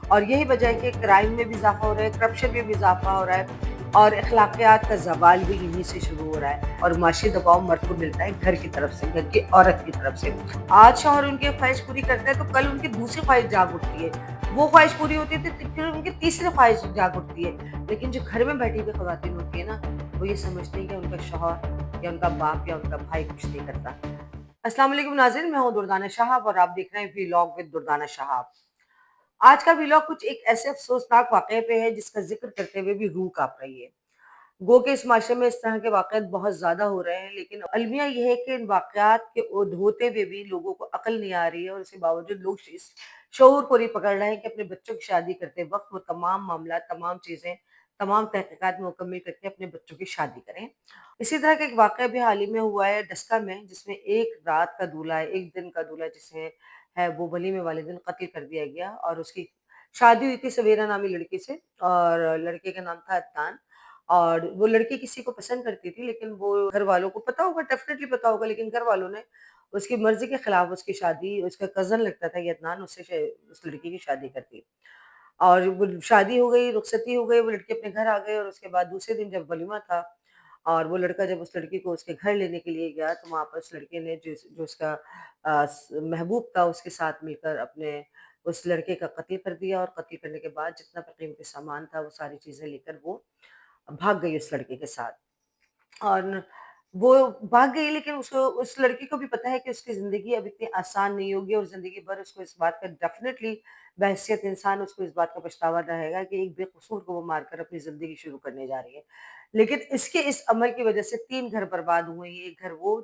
اور یہی وجہ ہے کہ کرائم میں بھی اضافہ ہو رہا ہے، کرپشن میں بھی اضافہ ہو رہا ہے، اور اخلاقیات کا زوال بھی یہیں سے شروع ہو رہا ہے، اور معاشی دباؤ مرد کو ملتا ہے گھر کی طرف سے، گھر کی عورت کی طرف سے۔ آج شوہر ان کی خواہش پوری کرتا ہے تو کل ان کی دوسری خواہش جاگ اٹھتی ہے، وہ خواہش پوری ہوتی ہے تو پھر ان کی تیسری خواہش جاگ اٹھتی ہے۔ لیکن جو گھر میں بیٹھی ہوئی خواتین ہوتی ہے نا، وہ یہ سمجھتی ہیں کہ ان کا شوہر یا ان کا باپ یا ان کا بھائی کچھ نہیں کرتا۔ السلام علیکم ناظرین، میں ہوں دردانہ شہاب اور آپ دیکھ رہے ہیں ویلاگ ود دردانہ شہاب۔ آج کا ویلاگ کچھ ایک ایسے افسوسناک واقعے پہ ہے جس کا ذکر کرتے ہوئے بھی روح کانپ رہی ہے۔ گو کہ اس معاشرے میں اس طرح کے واقعات بہت زیادہ ہو رہے ہیں، لیکن المیہ یہ ہے کہ ان واقعات کے ہوتے ہوئے بھی لوگوں کو عقل نہیں آ رہی ہے، اور اس کے باوجود لوگ اس شعور کو نہیں پکڑ رہے ہیں کہ اپنے بچوں کی شادی کرتے وقت وہ تمام معاملات، تمام چیزیں، تمام تحقیقات مکمل کر کے اپنے بچوں کی شادی کریں۔ اسی طرح کا ایک واقعہ بھی حال ہی میں ہوا ہے ڈسکا میں، جس میں ایک رات کا دولہا ہے، ایک دن کا دولہا جسے ہے وہ ولیمے والے دن قتل کر دیا گیا، اور اس کی شادی ہوئی تھی سویرا نامی لڑکی سے، اور لڑکے کا نام تھا عدنان، اور وہ لڑکی کسی کو پسند کرتی تھی، لیکن وہ گھر والوں کو پتا ہوگا، ڈیفینیٹلی پتا ہوگا، لیکن گھر والوں نے اس کی مرضی کے خلاف اس کی شادی، اس کا کزن لگتا تھا یہ عدنان، اس سے اس لڑکی کی شادی کر دی، اور وہ شادی ہو گئی، رخصتی ہو گئی، وہ لڑکی اپنے گھر آ گئے، اور اس کے بعد دوسرے دن جب ولیمہ تھا اور وہ لڑکا جب اس لڑکی کو اس کے گھر لینے کے لیے گیا، تو وہاں پر اس لڑکے نے جو اس کا محبوب تھا اس کے ساتھ مل کر اپنے اس لڑکے کا قتل کر دیا، اور قتل کرنے کے بعد جتنا بھی قیمتی سامان تھا وہ ساری چیزیں لے کر وہ بھاگ گئی اس لڑکے کے ساتھ۔ اور وہ بھاگ گئی، لیکن اس لڑکی کو بھی پتا ہے کہ اس کی زندگی اب اتنی آسان نہیں ہوگی، اور زندگی بھر اس کو اس بات کا ڈیفینیٹلی بحیثیت انسان اس کو اس بات کا پچھتاوا رہے گا کہ ایک بے قصور کو وہ مار کر اپنی زندگی شروع کرنے جا رہی ہے۔ لیکن اس کے اس عمل کی وجہ سے 3 گھر برباد ہوئے ہیں۔ ایک گھر وہ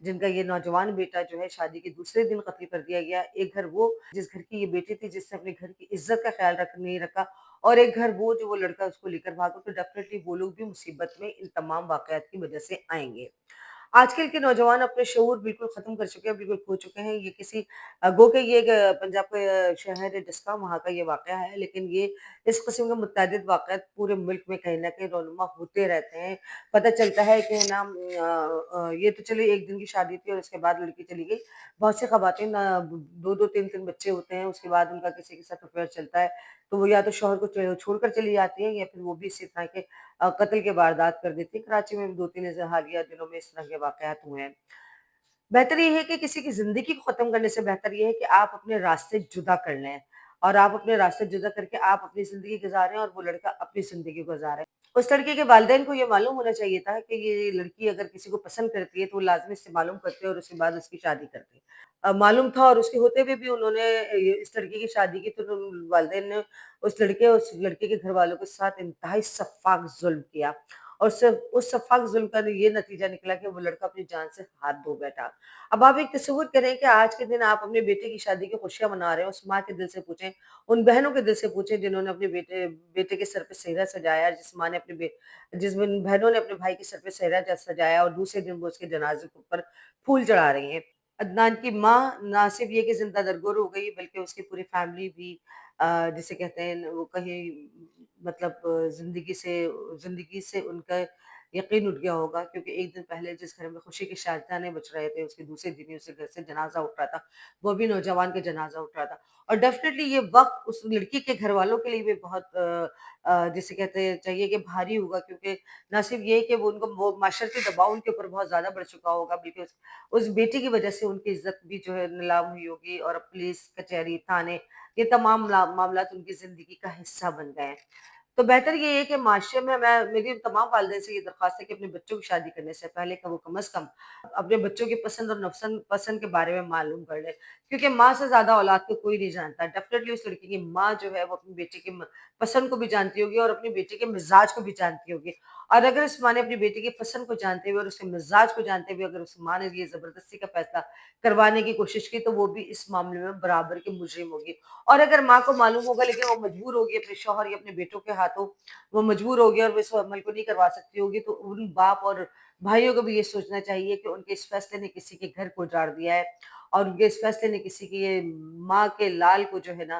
جن کا یہ نوجوان بیٹا جو ہے شادی کے دوسرے دن قتل کر دیا گیا، ایک گھر وہ جس گھر کی یہ بیٹی تھی جس نے اپنے گھر کی عزت کا خیال نہیں رکھا، اور ایک گھر وہ جو وہ لڑکا اس کو لے کر بھاگا، تو ڈیفینیٹلی وہ لوگ بھی مصیبت میں ان تمام واقعات کی وجہ سے آئیں گے۔ آج کل کے نوجوان اپنے شعور بالکل ختم کر چکے ہیں، بالکل کھو چکے ہیں۔ یہ کسی گو کہ یہ ایک پنجاب کا شہر ہے ڈسکا، وہاں کا یہ واقعہ ہے، لیکن یہ اس قسم کے متعدد واقعات پورے ملک میں کہیں نہ کہیں رونما ہوتے رہتے ہیں۔ پتہ چلتا ہے کہ نا یہ تو چلے ایک دن کی شادی تھی اور اس کے بعد لڑکی چلی گئی۔ بہت سی خواتین دو دو تین تین بچے ہوتے ہیں، اس کے بعد ان کا کسی کے ساتھ افیئر چلتا ہے، تو وہ یا تو شوہر کو چھوڑ کر چلی جاتی ہیں، یا پھر وہ بھی اسی طرح کے قتل کے واردات کر دیتی ہیں۔ کراچی میں بھی 2-3 حالیہ دنوں میں اس طرح کے واقعات ہوئے ہیں۔ بہتر یہ ہے کہ کسی کی زندگی کو ختم کرنے سے بہتر یہ ہے کہ آپ اپنے راستے جدا کر لیں، اور آپ اپنے راستے جدا کر کے آپ اپنی زندگی گزاریں اور وہ لڑکا اپنی زندگی گزارے۔ اس لڑکے کے والدین کو یہ معلوم ہونا چاہیے تھا کہ یہ لڑکی اگر کسی کو پسند کرتی ہے تو وہ لازمی اس سے معلوم کرتے اور اس کے بعد اس کی شادی کرتے۔ معلوم تھا، اور اس کے ہوتے ہوئے بھی انہوں نے اس لڑکی کی شادی کی، تو والدین نے اس لڑکے کے گھر والوں کے ساتھ انتہائی شفاق ظلم کیا، اور صرف اس شفاق ظلم کا یہ نتیجہ نکلا کہ وہ لڑکا اپنی جان سے ہاتھ دھو بیٹھا۔ اب آپ ایک تصور کریں کہ آج کے دن آپ اپنے بیٹے کی شادی کی خوشیاں منا رہے ہیں، اس ماں کے دل سے پوچھیں، ان بہنوں کے دل سے پوچھیں جنہوں نے اپنے بیٹے کے سر پہ سہرا سجایا، جس بہنوں نے اپنے بھائی کے سر پہ سہرا سجایا، اور دوسرے دن وہ اس کے جنازے کے اوپر پھول چڑھا رہی ہیں۔ عدنان کی ماں نہ صرف یہ کہ زندہ درگور ہو گئی، بلکہ اس کی پوری فیملی بھی جسے کہتے ہیں وہ کہیں مطلب زندگی سے ان کا یقین اٹھ گیا ہوگا، کیونکہ ایک دن پہلے جس گھر میں خوشی کے شادیانے بچ رہے تھے، اس کے دوسرے دن ہی اس کے گھر سے جنازہ اٹھ رہا تھا، وہ بھی نوجوان کا جنازہ اٹھ رہا تھا۔ اور ڈیفینیٹلی یہ وقت اس لڑکی کے گھر والوں کے لیے بھی بہت جسے کہتے ہیں چاہیے کہ بھاری ہوگا، کیونکہ نہ صرف یہ کہ وہ معاشرتی دباؤ ان کے اوپر بہت زیادہ بڑھ چکا ہوگا، بلکہ اس بیٹی کی وجہ سے ان کی عزت بھی جو ہے نیلام ہوئی ہوگی، اور اب پولیس کچہری تھانے یہ تمام معاملات ان کی زندگی کا حصہ بن گئے ہیں۔ تو بہتر یہ ہے کہ معاشرے میں میری تمام والدین سے یہ درخواست ہے کہ اپنے بچوں کی شادی کرنے سے پہلے کہ وہ کم از کم اپنے بچوں کی پسند اور پسند کے بارے میں معلوم کر لیں، کیونکہ ماں سے زیادہ اولاد کو کوئی نہیں جانتا۔ ڈیفینیٹلی اس لڑکی کی ماں جو ہے وہ اپنی بیٹی کی پسند کو بھی جانتی ہوگی، اور اپنی بیٹی کے مزاج کو بھی جانتی ہوگی، اور اگر اس ماں نے اپنی بیٹی کی پسند کو جانتے ہوئے اور اس کے مزاج کو جانتے ہوئے اگر اس ماں نے یہ زبردستی کا فیصلہ کروانے کی کوشش کی، تو وہ بھی اس معاملے میں برابر کی مجرم ہوگی۔ اور اگر ماں کو معلوم ہوگا لیکن وہ مجبور ہوگی اپنے شوہر یا اپنے بیٹوں کے ہاتھوں، وہ مجبور ہوگی اور وہ اس عمل کو نہیں کروا سکتی ہوگی، تو ان باپ اور بھائیوں کو بھی یہ سوچنا چاہیے کہ ان کے اس فیصلے نے کسی کے گھر کو اجاڑ دیا ہے، اور ان کے اس فیصلے نے کسی کی یہ ماں کے لال کو جو ہے نا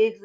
1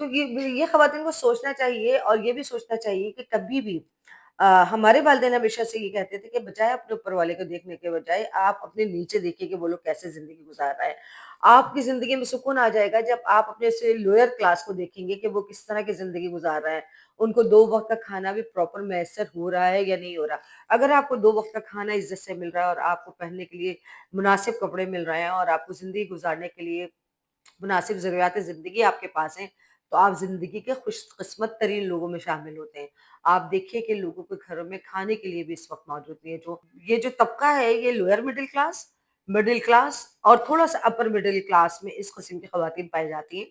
تو یہ خواتین کو سوچنا چاہیے اور یہ بھی سوچنا چاہیے کہ کبھی بھی ہمارے والدین ہمیشہ سے یہ کہتے تھے کہ بجائے اپنے اوپر والے کو دیکھنے کے بجائے آپ اپنے نیچے دیکھیے کہ وہ لوگ کیسے زندگی گزار رہا ہے۔ آپ کی زندگی میں سکون آ جائے گا جب آپ اپنے سے لوئر کلاس کو دیکھیں گے کہ وہ کس طرح کی زندگی گزار رہا ہے، ان کو 2 وقت کا کھانا بھی پراپر میسر ہو رہا ہے یا نہیں ہو رہا۔ اگر آپ کو 2 وقت کا کھانا عزت سے مل رہا ہے اور آپ کو پہننے کے لیے مناسب کپڑے مل رہے ہیں اور آپ کو زندگی گزارنے کے لیے مناسب ضروریات زندگی آپ کے پاس ہیں، تو آپ زندگی کے خوش قسمت ترین لوگوں میں شامل ہوتے ہیں۔ آپ دیکھیے کہ لوگوں کے گھروں میں کھانے کے لیے بھی اس وقت موجود نہیں ہے۔ یہ جو طبقہ ہے یہ لوئر مڈل کلاس اور تھوڑا سا اپر مڈل کلاس میں اس قسم کی خواتین پائی جاتی ہیں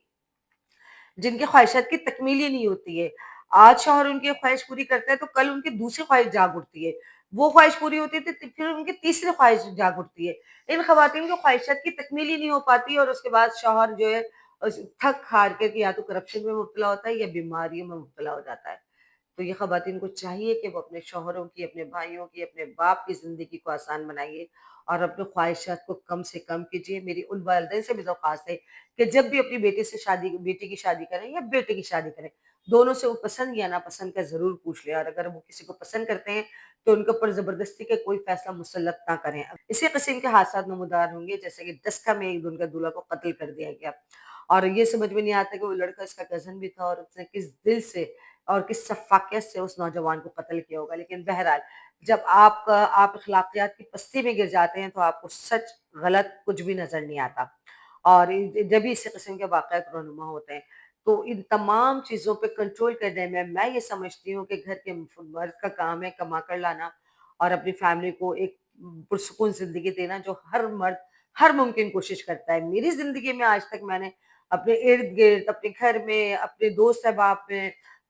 جن کی خواہشات کی تکمیل ہی نہیں ہوتی ہے۔ آج شوہر ان کی خواہش پوری کرتا ہے تو کل ان کی دوسری خواہش جاگ اٹھتی ہے، وہ خواہش پوری ہوتی ہے تو پھر ان کی تیسری خواہش جاگ اٹھتی ہے۔ ان خواتین کی خواہشات کی تکمیل ہی نہیں ہو پاتی اور اس کے بعد شوہر جو ہے تھک ہار کے کہ یا تو کرپشن میں مبتلا ہوتا ہے یا بیماریوں میں مبتلا ہو جاتا ہے۔ تو یہ خواتین کو چاہیے کہ وہ اپنے شوہروں کی، اپنے بھائیوں کی، اپنے باپ کی زندگی کو آسان بنائیے اور اپنے خواہشات کو کم سے کم کیجیے۔ میری ان والدین سے بھی درخواست ہے کہ جب بھی اپنی بیٹی کی شادی کریں یا بیٹے کی شادی کریں، دونوں سے وہ پسند یا ناپسند کا ضرور پوچھ لیں، اور اگر وہ کسی کو پسند کرتے ہیں تو ان کے اوپر زبردستی کا کوئی فیصلہ مسلط نہ کریں۔ اسی قسم کے حادثات نمودار ہوں گے جیسے کہ ڈسکا میں ایک دن کا دولہا کو قتل کر دیا گیا اور یہ سمجھ میں نہیں آتا کہ وہ لڑکا اس کا کزن بھی تھا اور اس نے کس دل سے اور کس شفاقیت سے اس نوجوان کو قتل کیا ہوگا۔ لیکن بہرحال جب آپ اخلاقیات کی پستی میں گر جاتے ہیں تو آپ کو سچ غلط کچھ بھی نظر نہیں آتا، اور جب بھی اسی قسم کے واقعات رونما ہوتے ہیں تو ان تمام چیزوں پہ کنٹرول کرنے میں یہ سمجھتی ہوں کہ گھر کے مرد کا کام ہے کما کر لانا اور اپنی فیملی کو ایک پرسکون زندگی دینا، جو ہر مرد ہر ممکن کوشش کرتا ہے۔ میری زندگی میں آج تک میں نے اپنے ارد گرد، اپنے گھر میں، اپنے دوست احباب میں،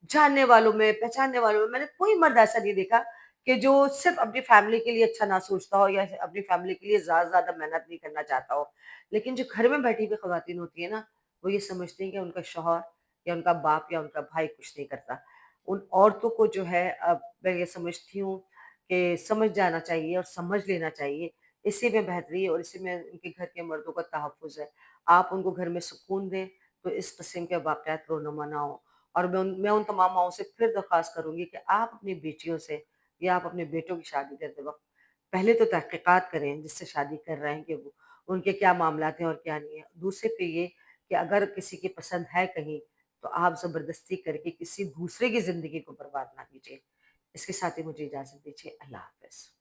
جاننے والوں میں، پہچاننے والوں میں نے کوئی مرد ایسا نہیں دیکھا کہ جو صرف اپنی فیملی کے لیے اچھا نہ سوچتا ہو یا اپنی فیملی کے لیے زیادہ زیادہ محنت نہیں کرنا چاہتا ہو۔ لیکن جو گھر میں بیٹھی ہوئی خواتین ہوتی ہیں نا، وہ یہ سمجھتی ہیں کہ ان کا شوہر یا ان کا باپ یا ان کا بھائی کچھ نہیں کرتا۔ ان عورتوں کو جو ہے اب میں یہ سمجھتی ہوں کہ سمجھ جانا چاہیے اور سمجھ لینا چاہیے، اسی میں بہتری ہے اور اسی میں ان کے گھر کے مردوں کا تحفظ ہے۔ آپ ان کو گھر میں سکون دیں تو اس قسم کے واقعات رونما نہ ہوں۔ اور میں ان تمام ماؤں سے پھر درخواست کروں گی کہ آپ اپنی بیٹیوں سے یا آپ اپنے بیٹوں کی شادی کرتے وقت پہلے تو تحقیقات کریں جس سے شادی کر رہے ہیں کہ وہ ان کے کیا معاملات ہیں اور کیا نہیں ہے۔ دوسرے پہ یہ کہ اگر کسی کی پسند ہے کہیں تو آپ زبردستی کر کے کسی دوسرے کی زندگی کو برباد نہ کیجیے۔ اس کے ساتھ ہی مجھے اجازت دیجیے۔ اللہ حافظ۔